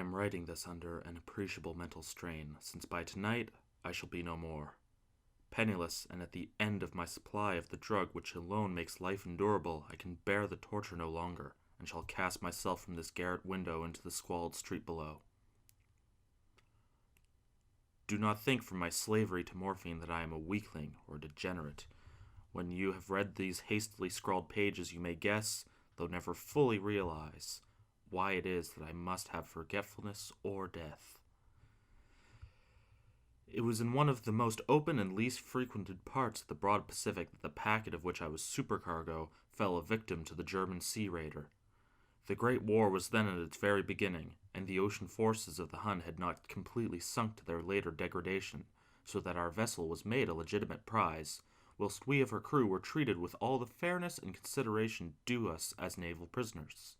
am writing this under an appreciable mental strain, since by tonight I shall be no more. Penniless and at the end of my supply of the drug which alone makes life endurable, I can bear the torture no longer, and shall cast myself from this garret window into the squalid street below. Do not think from my slavery to morphine that I am a weakling or a degenerate. When you have read these hastily scrawled pages, you may guess, though never fully realize, why it is that I must have forgetfulness or death. It was in one of the most open and least frequented parts of the broad Pacific that the packet of which I was supercargo fell a victim to the German sea raider. The Great War was then at its very beginning, and the ocean forces of the Hun had not completely sunk to their later degradation, so that our vessel was made a legitimate prize, whilst we of her crew were treated with all the fairness and consideration due us as naval prisoners.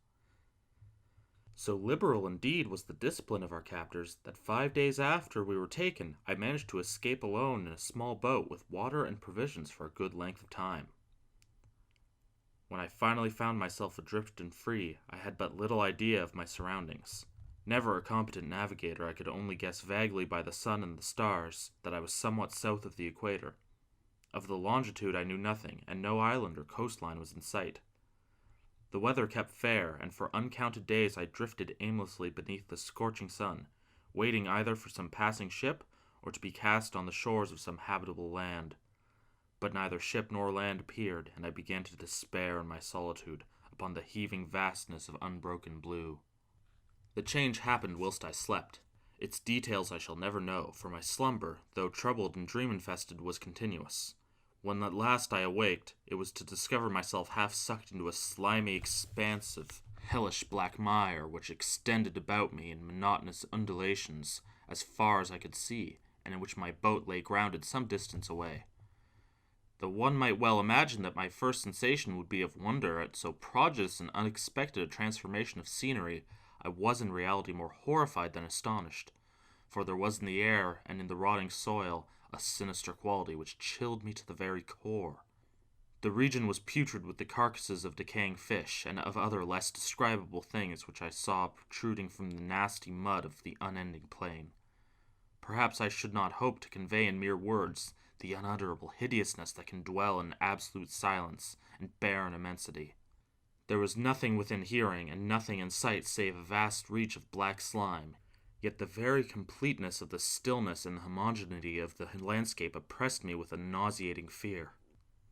So liberal indeed was the discipline of our captors that 5 days after we were taken, I managed to escape alone in a small boat with water and provisions for a good length of time. When I finally found myself adrift and free, I had but little idea of my surroundings. Never a competent navigator, I could only guess vaguely by the sun and the stars that I was somewhat south of the equator. Of the longitude I knew nothing, and no island or coastline was in sight. The weather kept fair, and for uncounted days I drifted aimlessly beneath the scorching sun, waiting either for some passing ship or to be cast on the shores of some habitable land. But neither ship nor land appeared, and I began to despair in my solitude upon the heaving vastness of unbroken blue. The change happened whilst I slept. Its details I shall never know, for my slumber, though troubled and dream-infested, was continuous. When at last I awaked, it was to discover myself half sucked into a slimy expanse of hellish black mire which extended about me in monotonous undulations as far as I could see, and in which my boat lay grounded some distance away. Though one might well imagine that my first sensation would be of wonder at so prodigious and unexpected a transformation of scenery, I was in reality more horrified than astonished, for there was in the air and in the rotting soil a sinister quality which chilled me to the very core. The region was putrid with the carcasses of decaying fish and of other less describable things which I saw protruding from the nasty mud of the unending plain. Perhaps I should not hope to convey in mere words the unutterable hideousness that can dwell in absolute silence and barren immensity. There was nothing within hearing and nothing in sight save a vast reach of black slime, yet the very completeness of the stillness and the homogeneity of the landscape oppressed me with a nauseating fear.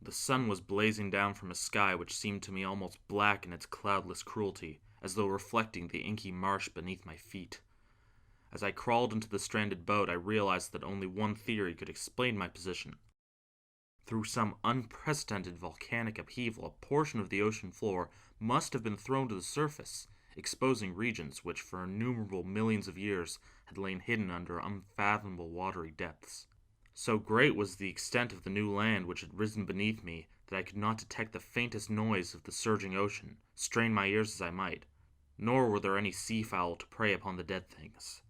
The sun was blazing down from a sky which seemed to me almost black in its cloudless cruelty, as though reflecting the inky marsh beneath my feet. As I crawled into the stranded boat, I realized that only one theory could explain my position. Through some unprecedented volcanic upheaval, a portion of the ocean floor must have been thrown to the surface, exposing regions which for innumerable millions of years had lain hidden under unfathomable watery depths. So great was the extent of the new land which had risen beneath me that I could not detect the faintest noise of the surging ocean, strain my ears as I might, nor were there any sea-fowl to prey upon the dead things.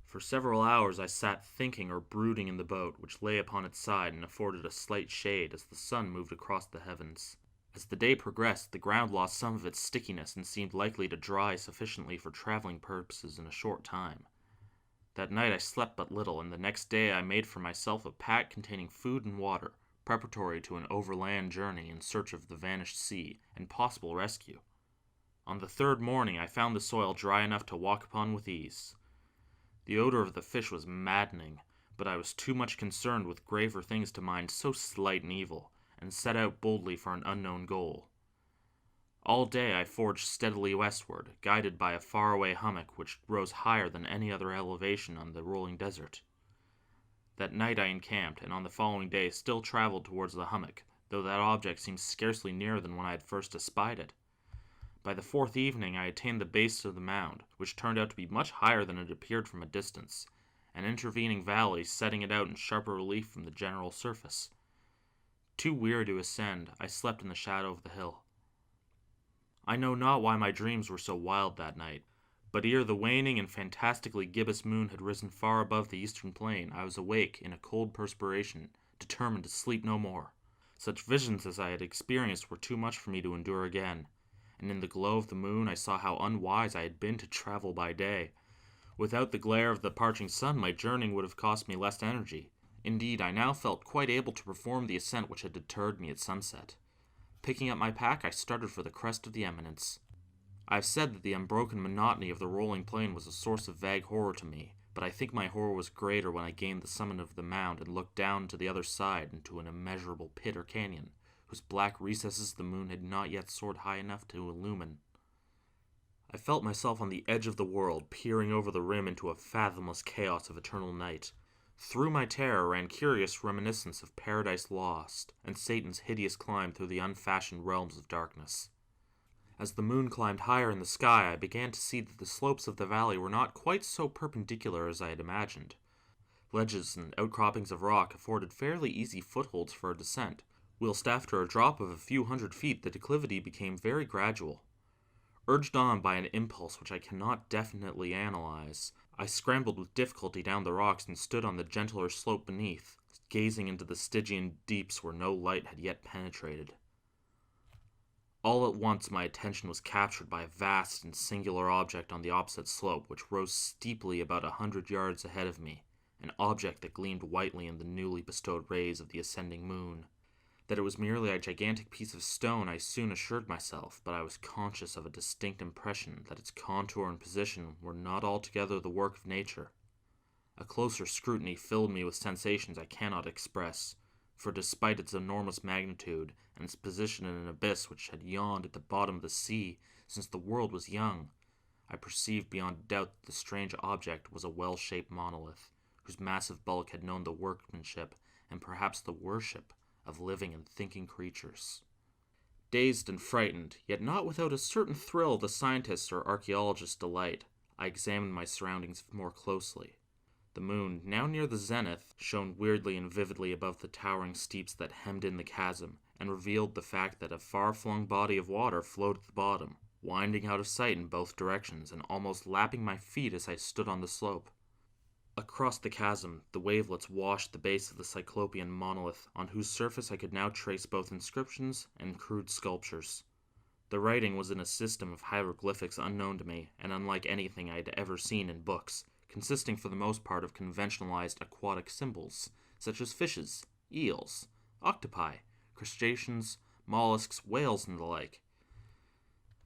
For several hours I sat thinking or brooding in the boat, which lay upon its side and afforded a slight shade as the sun moved across the heavens. As the day progressed, the ground lost some of its stickiness and seemed likely to dry sufficiently for traveling purposes in a short time. That night I slept but little, and the next day I made for myself a pack containing food and water, preparatory to an overland journey in search of the vanished sea and possible rescue. On the third morning I found the soil dry enough to walk upon with ease. The odor of the fish was maddening, but I was too much concerned with graver things to mind so slight an evil, and set out boldly for an unknown goal. All day I forged steadily westward, guided by a faraway hummock which rose higher than any other elevation on the rolling desert. That night I encamped, and on the following day still traveled towards the hummock, though that object seemed scarcely nearer than when I had first espied it. By the fourth evening I attained the base of the mound, which turned out to be much higher than it appeared from a distance, an intervening valley setting it out in sharper relief from the general surface. Too weary to ascend, I slept in the shadow of the hill. I know not why my dreams were so wild that night, but ere the waning and fantastically gibbous moon had risen far above the eastern plain, I was awake in a cold perspiration, determined to sleep no more. Such visions as I had experienced were too much for me to endure again, and in the glow of the moon I saw how unwise I had been to travel by day, Without the glare of the parching sun, my journeying would have cost me less energy. Indeed, I now felt quite able to perform the ascent which had deterred me at sunset. Picking up my pack, I started for the crest of the eminence. I have said that the unbroken monotony of the rolling plain was a source of vague horror to me, but I think my horror was greater when I gained the summit of the mound and looked down to the other side into an immeasurable pit or canyon, whose black recesses the moon had not yet soared high enough to illumine. I felt myself on the edge of the world, peering over the rim into a fathomless chaos of eternal night. Through my terror ran curious reminiscence of Paradise Lost and Satan's hideous climb through the unfashioned realms of darkness. As the moon climbed higher in the sky, I began to see that the slopes of the valley were not quite so perpendicular as I had imagined. Ledges and outcroppings of rock afforded fairly easy footholds for a descent, whilst after a drop of a few hundred feet the declivity became very gradual. Urged on by an impulse which I cannot definitely analyze, I scrambled with difficulty down the rocks and stood on the gentler slope beneath, gazing into the Stygian deeps where no light had yet penetrated. All at once my attention was captured by a vast and singular object on the opposite slope, which rose steeply about 100 yards ahead of me, an object that gleamed whitely in the newly bestowed rays of the ascending moon. That it was merely a gigantic piece of stone I soon assured myself, but I was conscious of a distinct impression that its contour and position were not altogether the work of nature. A closer scrutiny filled me with sensations I cannot express, for despite its enormous magnitude and its position in an abyss which had yawned at the bottom of the sea since the world was young, I perceived beyond doubt that the strange object was a well-shaped monolith, whose massive bulk had known the workmanship and perhaps the worship of living and thinking creatures. Dazed and frightened, yet not without a certain thrill of the scientist's or archaeologist's delight, I examined my surroundings more closely. The moon, now near the zenith, shone weirdly and vividly above the towering steeps that hemmed in the chasm, and revealed the fact that a far-flung body of water flowed at the bottom, winding out of sight in both directions and almost lapping my feet as I stood on the slope. Across the chasm, the wavelets washed the base of the cyclopean monolith, on whose surface I could now trace both inscriptions and crude sculptures. The writing was in a system of hieroglyphics unknown to me, and unlike anything I had ever seen in books, consisting for the most part of conventionalized aquatic symbols, such as fishes, eels, octopi, crustaceans, mollusks, whales, and the like.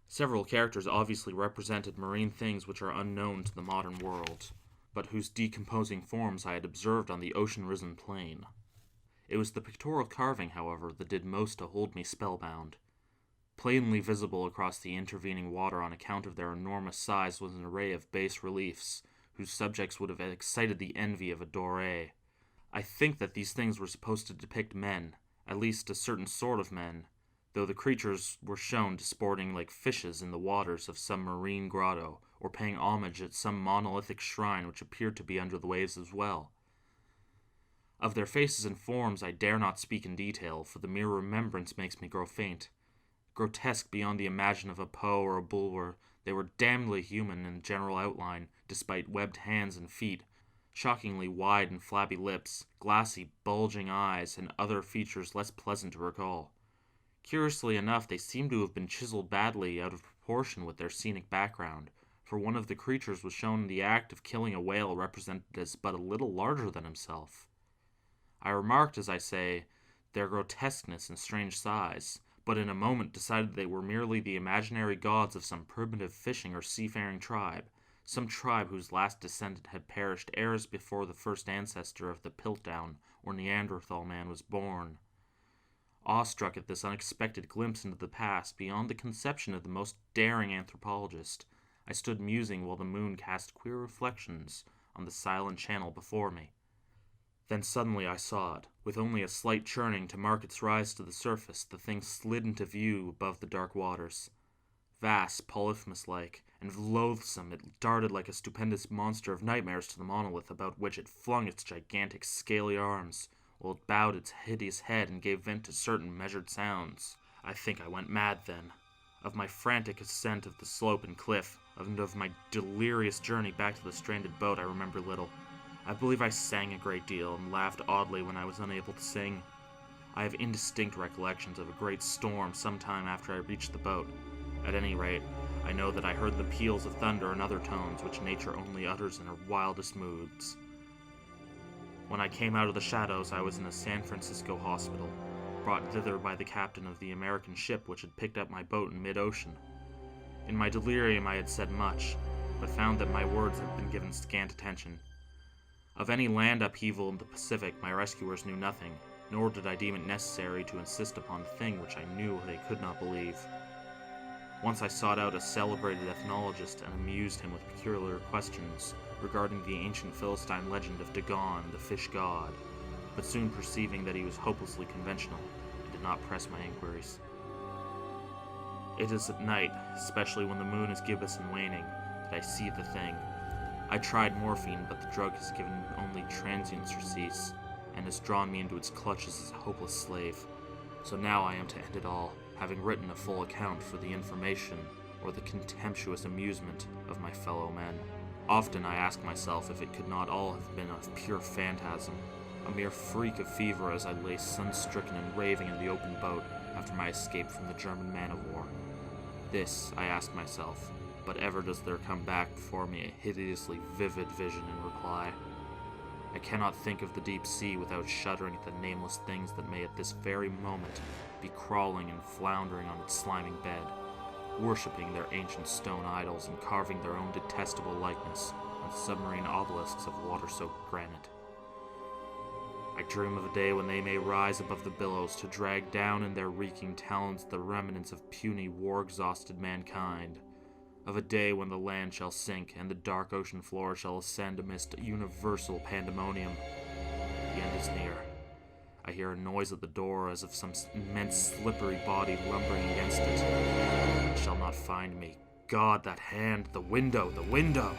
Several characters obviously represented marine things which are unknown to the modern world, but whose decomposing forms I had observed on the ocean-risen plain. It was the pictorial carving, however, that did most to hold me spellbound. Plainly visible across the intervening water on account of their enormous size was an array of bas-reliefs, whose subjects would have excited the envy of a Doré. I think that these things were supposed to depict men, at least a certain sort of men, though the creatures were shown disporting like fishes in the waters of some marine grotto, or paying homage at some monolithic shrine which appeared to be under the waves as well. Of their faces and forms I dare not speak in detail, for the mere remembrance makes me grow faint. Grotesque beyond the imagine of a Poe or a Bulwer, they were damnably human in general outline, despite webbed hands and feet, shockingly wide and flabby lips, glassy, bulging eyes, and other features less pleasant to recall. Curiously enough, they seemed to have been chiseled badly out of proportion with their scenic background, for one of the creatures was shown in the act of killing a whale represented as but a little larger than himself. I remarked, as I say, their grotesqueness and strange size, but in a moment decided they were merely the imaginary gods of some primitive fishing or seafaring tribe, some tribe whose last descendant had perished eras before the first ancestor of the Piltdown or Neanderthal man was born. Awestruck at this unexpected glimpse into the past beyond the conception of the most daring anthropologist, I stood musing while the moon cast queer reflections on the silent channel before me. Then suddenly I saw it. With only a slight churning to mark its rise to the surface, the thing slid into view above the dark waters. Vast, Polyphemus-like, and loathsome, it darted like a stupendous monster of nightmares to the monolith about which it flung its gigantic scaly arms, while it bowed its hideous head and gave vent to certain measured sounds. I think I went mad then. Of my frantic ascent of the slope and cliff, and of my delirious journey back to the stranded boat I remember little. I believe I sang a great deal and laughed oddly when I was unable to sing. I have indistinct recollections of a great storm some time after I reached the boat. At any rate, I know that I heard the peals of thunder and other tones which nature only utters in her wildest moods. When I came out of the shadows, I was in a San Francisco hospital, brought thither by the captain of the American ship which had picked up my boat in mid-ocean. In my delirium I had said much, but found that my words had been given scant attention. Of any land upheaval in the Pacific my rescuers knew nothing, nor did I deem it necessary to insist upon a thing which I knew they could not believe. Once I sought out a celebrated ethnologist and amused him with peculiar questions regarding the ancient Philistine legend of Dagon, the fish god, but soon perceiving that he was hopelessly conventional, I did not press my inquiries. It is at night, especially when the moon is gibbous and waning, that I see the thing. I tried morphine, but the drug has given only transient surcease, and has drawn me into its clutches as a hopeless slave. So now I am to end it all, having written a full account for the information or the contemptuous amusement of my fellow men. Often I ask myself if it could not all have been a pure phantasm, a mere freak of fever as I lay sun-stricken and raving in the open boat after my escape from the German man-of-war. This, I ask myself, but ever does there come back before me a hideously vivid vision in reply. I cannot think of the deep sea without shuddering at the nameless things that may at this very moment be crawling and floundering on its sliming bed, worshipping their ancient stone idols and carving their own detestable likeness on submarine obelisks of water-soaked granite. I dream of a day when they may rise above the billows to drag down in their reeking talons the remnants of puny, war-exhausted mankind, of a day when the land shall sink and the dark ocean floor shall ascend amidst universal pandemonium. The end is near. I hear a noise at the door as of some immense slippery body lumbering against it. It shall not find me. God, that hand! The window! The window!